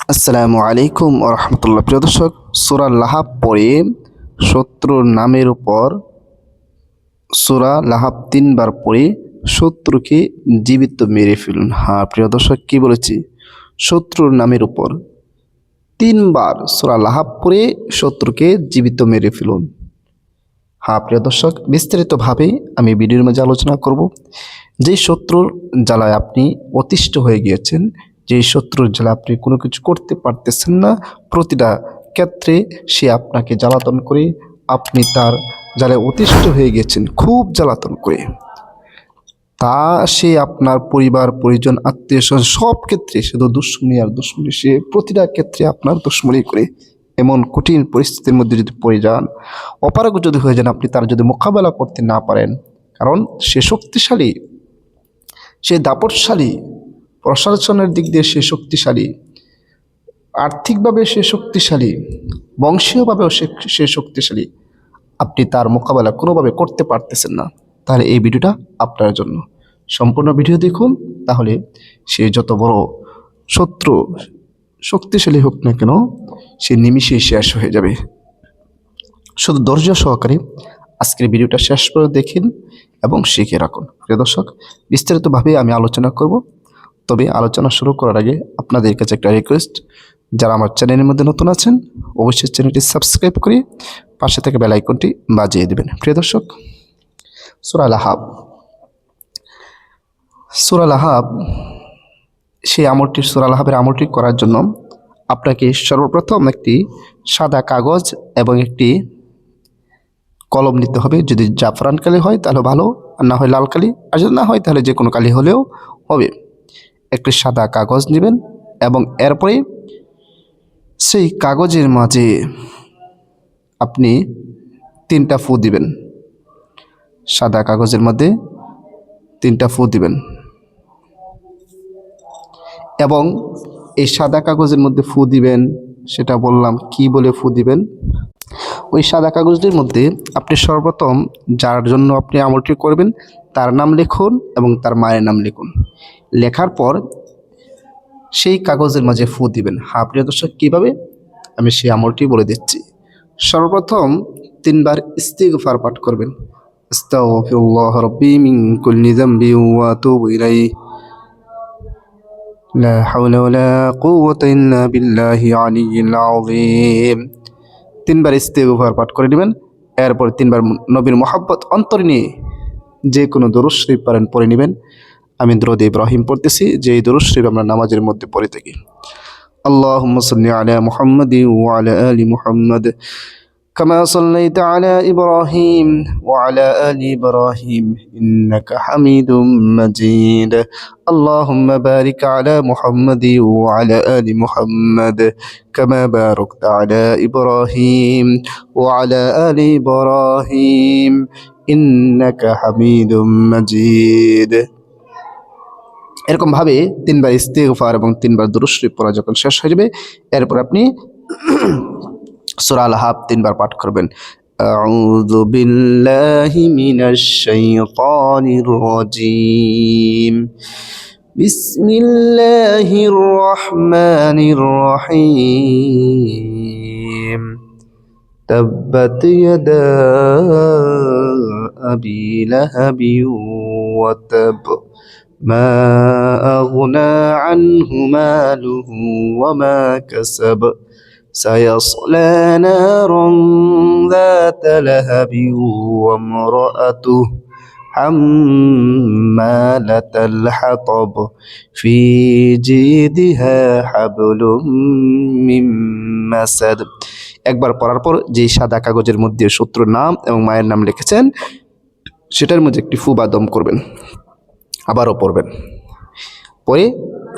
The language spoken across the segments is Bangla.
আসসালামু আলাইকুম ওয়া রাহমাতুল্লাহ। প্রিয় দর্শক, সূরা লাহাব পড়ে শত্রুর নামের উপর সূরা লাহাব ৩ বার পড়ে শত্রুকে জীবিত মেরে ফেলুন। হ্যাঁ প্রিয় দর্শক, কি বলেছি? শত্রুর নামের উপর ৩ বার সূরা লাহাব পড়ে শত্রুকে জীবিত মেরে ফেলুন। হ্যাঁ প্রিয় দর্শক, বিস্তারিতভাবে আমি ভিডিওর মাঝে আলোচনা করব। যে শত্রুর জ্বালায় আপনি অতিষ্ঠ হয়ে গিয়েছেন, যে শত্রুর জ্বালা আপনি কোনো কিছু করতে পারতেছেন না, প্রতিটা ক্ষেত্রে সে আপনাকে জ্বালাতন করে, আপনি তার জ্বালায় অতিষ্ঠ হয়ে গিয়েছেন খুব জ্বালাতন করে, তা সে আপনার পরিবার পরিজন আত্মীয় স্বজন সব ক্ষেত্রে শুধু দুশ্মনী আর দুশ্মনী, সে প্রতিটা ক্ষেত্রে আপনার দুশ্মনী করে। এমন কঠিন পরিস্থিতির মধ্যে যদি পড়ে যান, অপারগ যদি হয়ে যান, আপনি তার যদি মোকাবেলা করতে না পারেন, কারণ সে শক্তিশালী, সে দাপটশালী, প্রশাসনের দিক দিয়ে সে শক্তিশালী, আর্থিকভাবে সে শক্তিশালী, বংশীয়ভাবেও সে শক্তিশালী, আপনি তার মোকাবেলা কোনোভাবে করতে পারতেছেন না, তাহলে এই ভিডিওটা আপনার জন্য। সম্পূর্ণ ভিডিও দেখুন, তাহলে সে যত বড় শত্রু শক্তিশালী হোক না কেন, সে নিমিষেই শেষ হয়ে যাবে। শুধু ধৈর্য সহকারে আজকের ভিডিওটা শেষ করে দেখেন এবং শিখে রাখুন। প্রিয় দর্শক, বিস্তারিতভাবে আমি আলোচনা করব, তবে আলোচনা শুরু করার আগে আপনাদের কাছে একটা রিকোয়েস্ট, যারা আমার চ্যানেলের মধ্যে নতুন আছেন অবশ্যই চ্যানেলটি সাবস্ক্রাইব করে পাশে থেকে বেল আইকনটি বাজিয়ে দেবেন। প্রিয় দর্শক, সূরা লাহাব, সূরা লাহাব, সেই আমলটি, সূরা লাহাবের আমলটি করার জন্য আপনাকে সর্বপ্রথম একটি সাদা কাগজ এবং একটি কলম নিতে হবে। যদি জাফরান কালি হয় তাহলে ভালো, আর না হয় লাল কালি, আর যদি না হয় তাহলে যে কোনো কালি হলেও হবে। একটি সাদা কাগজ নেবেন এবং এরপরে সেই কাগজের মাঝে আপনি 3টা ফু দিবেন। সাদা কাগজের মধ্যে 3টা ফু দিবেন এবং এই সাদা কাগজের মধ্যে ফু দিবেন, সেটা বললাম কি বলে ফু দিবেন। ওই সাদা কাগজটির মধ্যে আপনি সর্বপ্রথম যার জন্য আপনি আমলটি করবেন তার নাম লিখুন এবং তার মায়ের নাম লিখুন। লেখার পর সেই কাগজের মাঝে ফু দিবেন। হ্যাঁ প্রিয় দর্শক, কীভাবে আমি সেই আমলটি বলে দিচ্ছি। সর্বপ্রথম 3 বার ইস্তিগফার পাঠ করবেন। আস্তাগফিরুল্লাহ রাব্বি মিন কুল্লি যামবি ওয়া আতুবু ইলাইহি, লা হাওলা ওয়ালা কুওয়াতা ইল্লা বিল্লাহি আলিয়্যিল আযীম। 3 বার ইস্তিগফার পাঠ করে নেবেন। এরপর 3 বার নবীর মহব্বত অন্তরে নিয়ে যে কোনো দরুদ শরীফ পারেন পড়ে নেবেন। আমি দরুদ ইব্রাহিম পড়তেছি, যে এই দরুদ শরীফ আমরা নামাজের মধ্যে পড়ে থাকি। আল্লাহুম্মা সাল্লি আলা মুহাম্মাদিন ওয়া আলা আলি মুহাম্মাদ কামা সাল্লাইতা আলা ইব্রাহিম ওয়া আলা আলি ইব্রাহিম ইন্নাকা হামিদুম মাজিদ। আল্লাহুম্মা বারিক আলা মুহাম্মাদি ওয়া আলা আলি মুহাম্মাদ কামা বারাকতা আলা ইব্রাহিম ওয়া আলা আলি ইব্রাহিম ইন্নাকা হামিদুম মাজিদ। এরকমভাবে 3 বার ইস্তিগফার এবং 3 বার দুরূদ শরীফ পড়া যখন শেষ হয়ে যাবে, এরপর আপনি সূরা লাহাব 3 বার পাঠ করবেন। আউযু বিল্লাহি মিনাশ শাইতানির রাজীম, বিসমিল্লাহির রহমানির রহিম, তাব্বাত ইয়াদা আবি লাহাবি ওয়া তাব, ما أغنى عنه ماله وما كسب سيصلى نارا ذات لهب وامرأته حمالة الحطب في جيدها حبل من مسد। একবার পড়ার পর যে সাদা কাগজের মধ্যে শত্রুর নাম এবং মায়ের নাম লিখেছেন সেটার মধ্যে একটি ফু বা দম করবেন, আবারও পড়বেন, পরে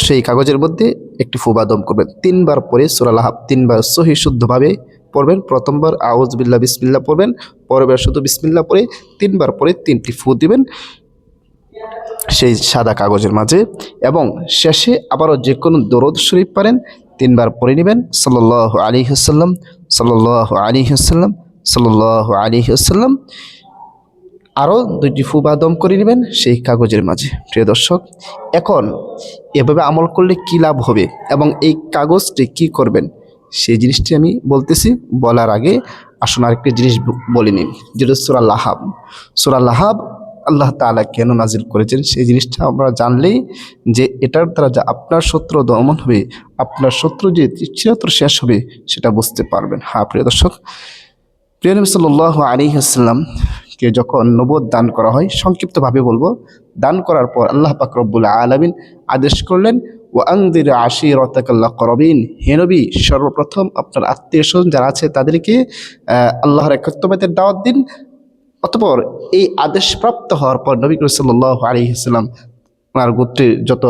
সেই কাগজের মধ্যে একটি ফু বা দম করবেন। 3 বার পরে সূরা লাহাব 3 বার সহি শুদ্ধভাবে পড়বেন। প্রথমবার আউযু বিল্লাহ বিসমিল্লাহ পড়বেন, পরেরবার শুধু বিসমিল্লাহ পড়ে 3 বার পরে 3টি ফু দিবেন সেই সাদা কাগজের মাঝে, এবং শেষে আবারও যে কোনো দরুদ শরীফ পারেন 3 বার পড়ে নেবেন। সাল্লাল্লাহু আলাইহি ওয়াসাল্লাম, সাল্লাল্লাহু আলাইহি ওয়াসাল্লাম, সাল্লাল্লাহু আলাইহি ওয়াসাল্লাম। আরও 2টি ফু বা দম করে নেবেন সেই কাগজের মাঝে। প্রিয় দর্শক, এখন এভাবে আমল করলে কি লাভ হবে এবং এই কাগজটি কি করবেন সেই জিনিসটি আমি বলতেছি। বলার আগে আসুন আরেকটি জিনিস বলে নিন, যেটা সূরা লাহাব। সূরা লাহাব আল্লাহ তাআলা কেন নাজিল করেছেন সেই জিনিসটা আমরা জানলেই যে এটার দ্বারা যা আপনার শত্রু দমন হবে, আপনার শত্রু যে চিরতর শেষ হবে সেটা বুঝতে পারবেন। হ্যাঁ প্রিয় দর্শক, প্রিয় নবী সাল্লাল্লাহু আলাইহি ওয়াসাল্লামকে যখন নবুয়ত দান করা হয়, সংক্ষিপ্তভাবে বলবো, দান করার পর আল্লাহ পাক রব্বুল আলামিন আদেশ করলেন, ওয়া আনদির আশিরাতাকাল আকরাবিন, হে নবী সর্বপ্রথম আপনার আত্মীয় স্বজন যারা আছে তাদেরকে আল্লাহর একত্ববাদের দাওয়াত দিন। অতঃপর এই আদেশ প্রাপ্ত হওয়ার পর নবী করিম সাল্লাল্লাহু আলাইহি ওয়াসাল্লাম ওনার গোত্রের যত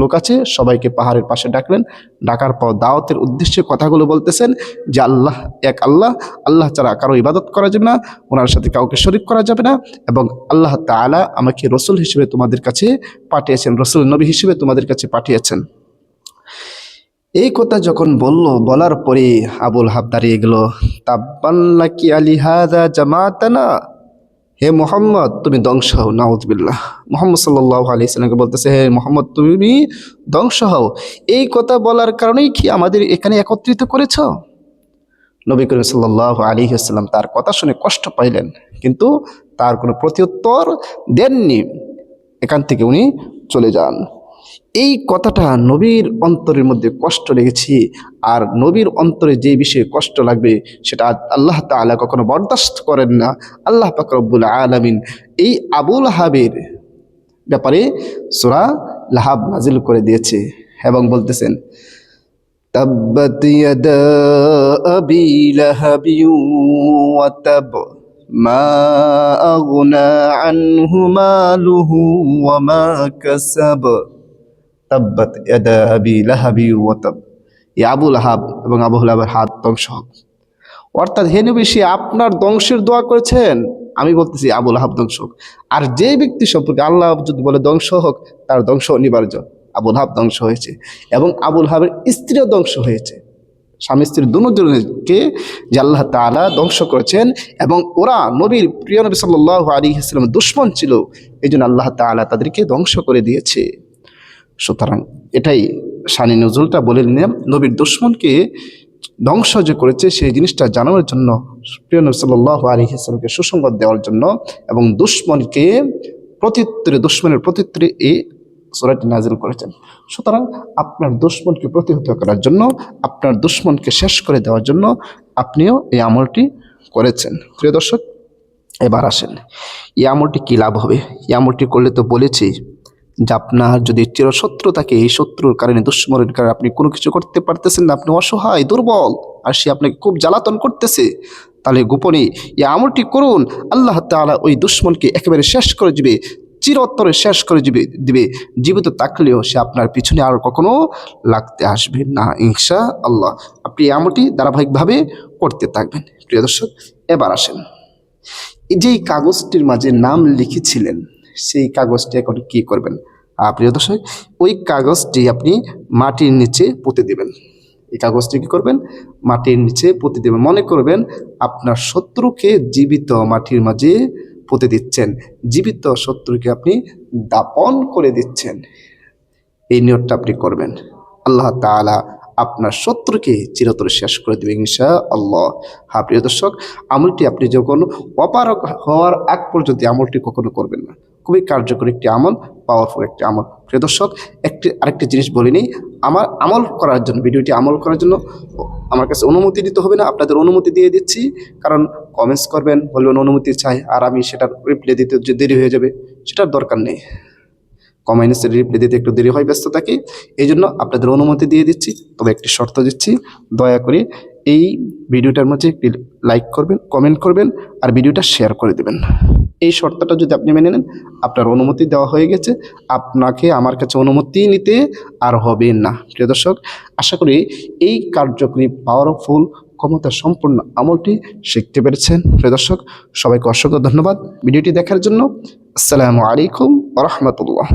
লোক আছে সবাইকে পাহাড়ের পাশে ডাকলেন। ডাকার পর দাওয়াতের উদ্দেশ্যে কথাগুলো বলতেছেন যে আল্লাহ এক, আল্লাহ, আল্লাহ ছাড়া কারো ইবাদত করা যাবে না, ওনার সাথে কাউকে শরীক করা যাবে না, এবং আল্লাহ তাআলা আমাকে রসুল হিসেবে তোমাদের কাছে পাঠিয়েছেন, রসুল নবী হিসেবে তোমাদের কাছে পাঠিয়েছেন। এই কথা যখন বলার পরে আবুল হাব দাঁড়িয়ে গেল। তাব্বান লাকি আলিহাযা জামাতানা, হে মোহাম্মদ তুমি ধ্বংস হও। নাউযুবিল্লাহ। মোহাম্মদ সাল্লাল্লাহু আলাইহি সাল্লামকে বলতেছে, হে মোহাম্মদ তুমি ধ্বংস হও, এই কথা বলার কারণেই কি আমাদের এখানে একত্রিত করেছ? নবী করিম সাল্লাল্লাহু আলাইহি ওয়াসাল্লাম তার কথা শুনে কষ্ট পাইলেন, কিন্তু তার কোনো প্রত্যুত্তর দেননি। এখান থেকে উনি চলে যান। এই কথাটা নবীর অন্তরের মধ্যে কষ্ট লেগেছে, আর নবীর অন্তরে যে বিষয়ে কষ্ট লাগবে সেটা আল্লাহ তাআলা কখনো বরদাস্ত করেন না। আল্লাহ পাক রব্বুল আলামিন এই আবু লাহাবের ব্যাপারে সূরা লাহাব নাজিল করে দিয়েছে এবং বলতেছেন, তাব্বাত ইয়াদা আবি লাহাবি ওয়া তাব মা আগনা আনহু মালুহু ওয়া মা কাসাব, তাব্বাত ইয়াদা আবি লাহাবি ওয়া তাব, এই আবু লাহাব এবং আবু লাহাবের হাত ধ্বংস হোক। অর্থাৎ হে নবী, সে আপনার ধ্বংসের দোয়া করেছেন, আমি বলতেছি আবু লাহাব ধ্বংস হোক। আর যে ব্যক্তি সম্পর্কে আল্লাহ যদি বলে ধ্বংস হোক, তার ধ্বংস অনিবার্য। আবু লাহাব ধ্বংস হয়েছে এবং আবু লাহাবের স্ত্রীও ধ্বংস হয়েছে। স্বামী স্ত্রী দুজনকে যে আল্লাহ তাআলা ধ্বংস করেছেন, এবং ওরা নবীর প্রিয় নবী সাল্লাল্লাহু আলাইহি ওয়াসাল্লামের দুশমন ছিল, এই জন্য আল্লাহ তাআলা তাদেরকে ধ্বংস করে দিয়েছে। সুতরাং এটাই শানি নজরুলটা বলে নিলাম, নবীর দুশমনকে ধ্বংস যে করেছে সেই জিনিসটা জানানোর জন্য, প্রিয় নবী সাল্লাল্লাহু আলাইহি ওয়াসাল্লামকে সুসংবাদ দেওয়ার জন্য, এবং দুশমনের প্রত্যুত্তরে এই সূরাটি নাজিল করেছেন। সুতরাং আপনার দুশমনকে প্রতিহত করার জন্য, আপনার দুশমনকে শেষ করে দেওয়ার জন্য আপনিও এই আমলটি করেছেন। প্রিয় দর্শক, এবার আসেন এই আমলটি কী লাভ হবে। এই আমলটি করলে তো বলেছি যে আপনার যদি চিরশত্রু থাকে, এই শত্রুর কারণে, দুশ্মনের কারণে আপনি কোনো কিছু করতে পারতেছেন না, আপনি অসহায় দুর্বল, আর সে আপনাকে খুব জ্বালাতন করতেছে, তাহলে গোপনে এই আমলটি করুন। আল্লাহ তাআলা ওই দুশ্মনকে একেবারে শেষ করে দিবে, চিরতরে শেষ করে দিবে। জীবিত থাকলেও সে আপনার পিছনে আর কখনো লাগতে আসবে না ইনশাআল্লাহ। আপনি এই আমলটি ধারাবাহিকভাবে করতে থাকবেন। প্রিয় দর্শক, এবার আসেন এই যে কাগজটির মাঝে নাম লিখেছিলেন, সেই কাগজটি এখন কি করবেন? প্রিয় দর্শক, ওই কাগজটি আপনি মাটির নিচে পুঁতে দেবেন। এই কাগজটি কি করবেন? মাটির নিচে পুঁতে দেবেন। মনে করবেন আপনার শত্রুকে জীবিত মাটির মাঝে পুঁতে দিচ্ছেন, জীবিত শত্রুকে আপনি দাপন করে দিচ্ছেন। এই নিয়তটা আপনি করবেন, আল্লাহ তাআলা আপনার শত্রুকে চিরতরে শেষ করে দেবে ইনশাআল্লাহ। হ্যাঁ প্রিয় দর্শক, আমলটি আপনি যখন অপারগ হওয়ার আগ পর্যন্ত আমলটি কখনো করবেন না। খুবই কার্যকরী একটি আমল, পাওয়ারফুল একটি আমল। প্রিয় দর্শক, আরেকটি জিনিস বলে নিই, আমার আমল করার জন্য, ভিডিওটি আমল করার জন্য আমার কাছে অনুমতি দিতে হবে না, আপনাদের অনুমতি দিয়ে দিচ্ছি। কারণ কমেন্টস করবেন, বলবেন অনুমতি চাই, আর আমি সেটার রিপ্লাই দিতে যে দেরি হয়ে যাবে, সেটার দরকার নেই। কমেন্টসের রিপ্লাই দিতে একটু দেরি হয়, ব্যস্ত থাকি, এই জন্য আপনাদের অনুমতি দিয়ে দিচ্ছি। তবে একটি শর্ত দিচ্ছি, দয়া করে এই ভিডিওটার মধ্যে একটি লাইক করবেন, কমেন্ট করবেন, আর ভিডিওটা শেয়ার করে দেবেন। এই শর্তটা যদি আপনি মেনে নেন, আপনার অনুমতি দেওয়া হয়ে গেছে, আপনাকে আমার কাছে অনুমতি নিতে আর হবে না। প্রিয় দর্শক, আশা করি এই কার্যকরী পাওয়ারফুল ক্ষমতা সম্পূর্ণ আমলটি শিখতে পেরেছেন। প্রিয় দর্শক, সবাইকে অসংখ্য ধন্যবাদ ভিডিওটি দেখার জন্য। আসসালামু আলাইকুম ওয়া রাহমাতুল্লাহ।